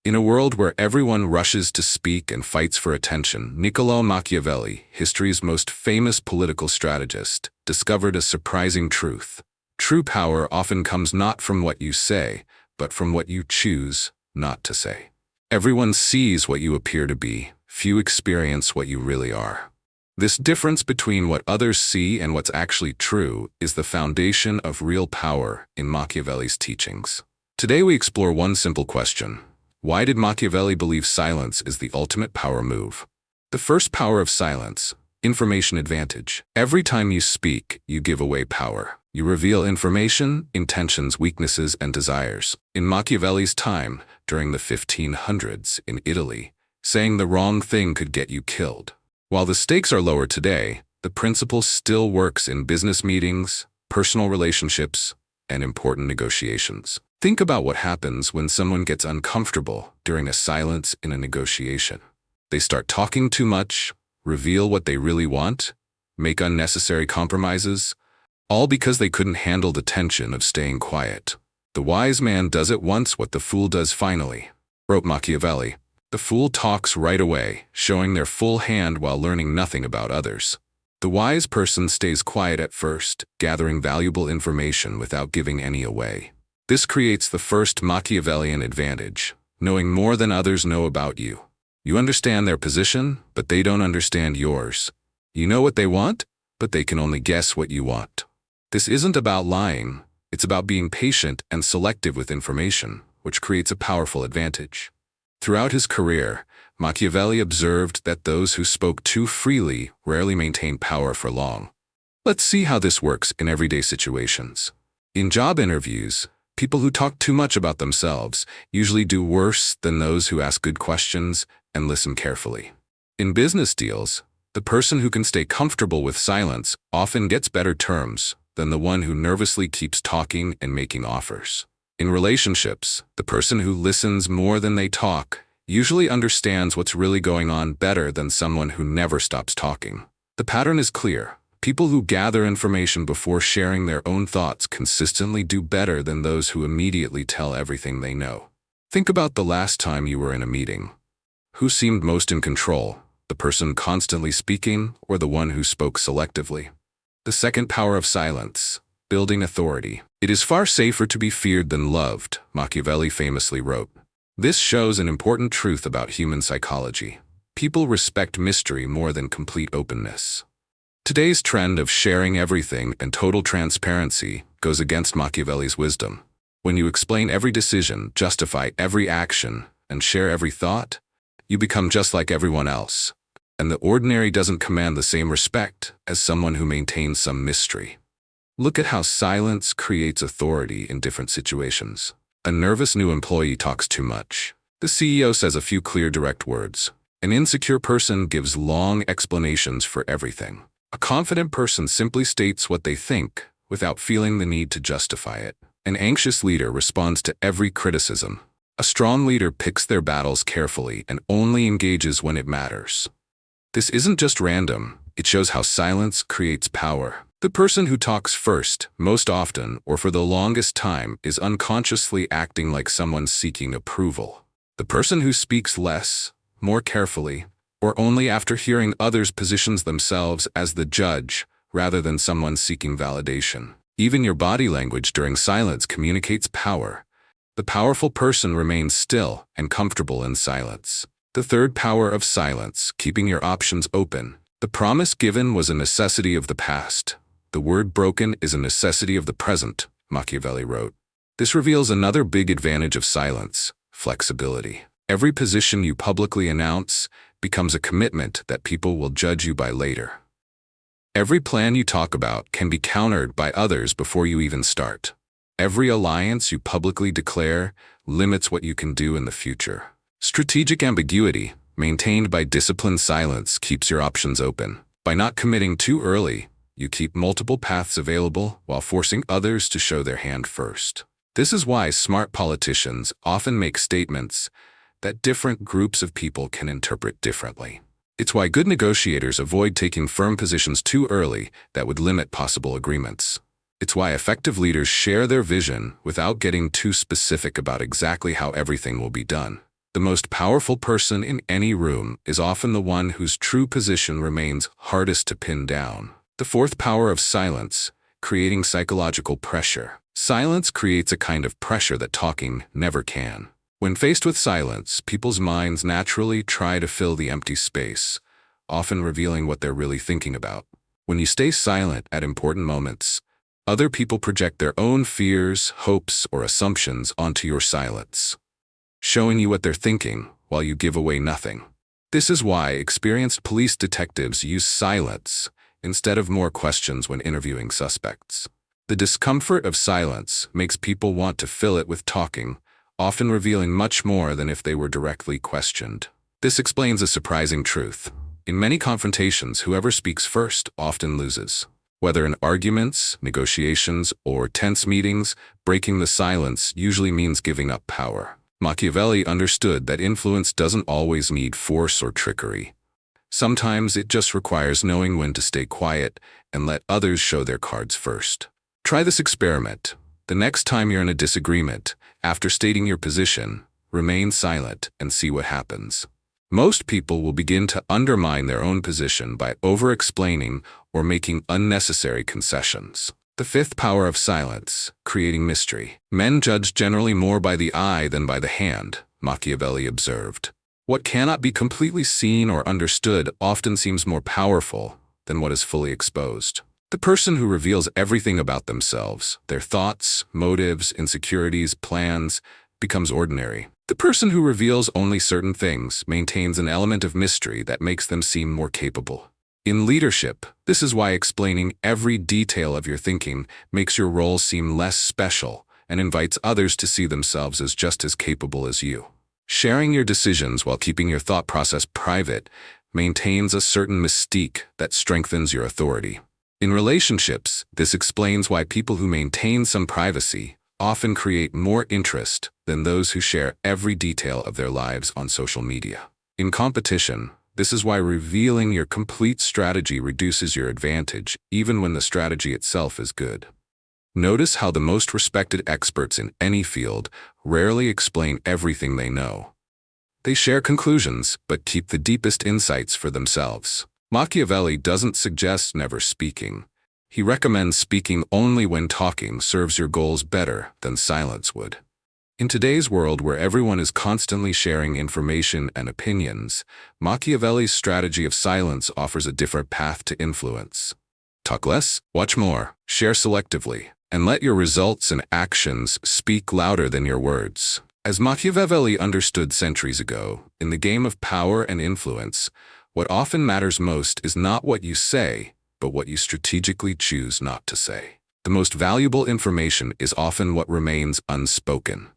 In a world where everyone rushes to speak and fights for attention, Niccolò Machiavelli, history's most famous political strategist, discovered a surprising truth. True power often comes not from what you say, but from what you choose not to say. Everyone sees what you appear to be, few experience what you really are. This difference between what others see and what's actually true is the foundation of real power in Machiavelli's teachings. Today we explore one simple question. Why did Machiavelli believe silence is the ultimate power move? The first power of silence, information advantage. Every time you speak, you give away power. You reveal information, intentions, weaknesses, and desires. In Machiavelli's time, during the 1500s in Italy, saying the wrong thing could get you killed. While the stakes are lower today, the principle still works in business meetings, personal relationships, and important negotiations. Think about what happens when someone gets uncomfortable during a silence in a negotiation. They start talking too much, reveal what they really want, make unnecessary compromises, all because they couldn't handle the tension of staying quiet. The wise man does at once what the fool does finally, wrote Machiavelli. The fool talks right away, showing their full hand while learning nothing about others. The wise person stays quiet at first, gathering valuable information without giving any away. This creates the first Machiavellian advantage, knowing more than others know about you. You understand their position, but they don't understand yours. You know what they want, but they can only guess what you want. This isn't about lying, it's about being patient and selective with information, which creates a powerful advantage. Throughout his career, Machiavelli observed that those who spoke too freely rarely maintained power for long. Let's see how this works in everyday situations. In job interviews, people who talk too much about themselves usually do worse than those who ask good questions and listen carefully. In business deals, the person who can stay comfortable with silence often gets better terms than the one who nervously keeps talking and making offers. In relationships, the person who listens more than they talk usually understands what's really going on better than someone who never stops talking. The pattern is clear. People who gather information before sharing their own thoughts consistently do better than those who immediately tell everything they know. Think about the last time you were in a meeting. Who seemed most in control, the person constantly speaking or the one who spoke selectively? The second power of silence, building authority. It is far safer to be feared than loved, Machiavelli famously wrote. This shows an important truth about human psychology. People respect mystery more than complete openness. Today's trend of sharing everything and total transparency goes against Machiavelli's wisdom. When you explain every decision, justify every action, and share every thought, you become just like everyone else, and the ordinary doesn't command the same respect as someone who maintains some mystery. Look at how silence creates authority in different situations. A nervous new employee talks too much. The CEO says a few clear, direct words. An insecure person gives long explanations for everything. A confident person simply states what they think without feeling the need to justify it. An anxious leader responds to every criticism. A strong leader picks their battles carefully and only engages when it matters. This isn't just random, it shows how silence creates power. The person who talks first, most often, or for the longest time, is unconsciously acting like someone seeking approval. The person who speaks less, more carefully, or only after hearing others positions themselves as the judge rather than someone seeking validation. Even your body language during silence communicates power. The powerful person remains still and comfortable in silence. The third power of silence, keeping your options open. The promise given was a necessity of the past. The word broken is a necessity of the present, Machiavelli wrote. This reveals another big advantage of silence, flexibility. Every position you publicly announce becomes a commitment that people will judge you by later. Every plan you talk about can be countered by others before you even start. Every alliance you publicly declare limits what you can do in the future. Strategic ambiguity, maintained by disciplined silence, keeps your options open. By not committing too early, you keep multiple paths available while forcing others to show their hand first. This is why smart politicians often make statements that different groups of people can interpret differently. It's why good negotiators avoid taking firm positions too early that would limit possible agreements. It's why effective leaders share their vision without getting too specific about exactly how everything will be done. The most powerful person in any room is often the one whose true position remains hardest to pin down. The fourth power of silence, creating psychological pressure. Silence creates a kind of pressure that talking never can. When faced with silence, people's minds naturally try to fill the empty space, often revealing what they're really thinking about. When you stay silent at important moments, other people project their own fears, hopes, or assumptions onto your silence, showing you what they're thinking while you give away nothing. This is why experienced police detectives use silence instead of more questions when interviewing suspects. The discomfort of silence makes people want to fill it with talking, often revealing much more than if they were directly questioned. This explains a surprising truth. In many confrontations, whoever speaks first often loses. Whether in arguments, negotiations, or tense meetings, breaking the silence usually means giving up power. Machiavelli understood that influence doesn't always need force or trickery. Sometimes it just requires knowing when to stay quiet and let others show their cards first. Try this experiment. The next time you're in a disagreement, after stating your position, remain silent and see what happens. Most people will begin to undermine their own position by over-explaining or making unnecessary concessions. The fifth power of silence, creating mystery. Men judge generally more by the eye than by the hand, Machiavelli observed. What cannot be completely seen or understood often seems more powerful than what is fully exposed. The person who reveals everything about themselves, their thoughts, motives, insecurities, plans, becomes ordinary. The person who reveals only certain things maintains an element of mystery that makes them seem more capable. In leadership, this is why explaining every detail of your thinking makes your role seem less special and invites others to see themselves as just as capable as you. Sharing your decisions while keeping your thought process private maintains a certain mystique that strengthens your authority. In relationships, this explains why people who maintain some privacy often create more interest than those who share every detail of their lives on social media. In competition, this is why revealing your complete strategy reduces your advantage, even when the strategy itself is good. Notice how the most respected experts in any field rarely explain everything they know. They share conclusions, but keep the deepest insights for themselves. Machiavelli doesn't suggest never speaking. He recommends speaking only when talking serves your goals better than silence would. In today's world where everyone is constantly sharing information and opinions, Machiavelli's strategy of silence offers a different path to influence. Talk less, watch more, share selectively, and let your results and actions speak louder than your words. As Machiavelli understood centuries ago, in the game of power and influence, what often matters most is not what you say, but what you strategically choose not to say. The most valuable information is often what remains unspoken.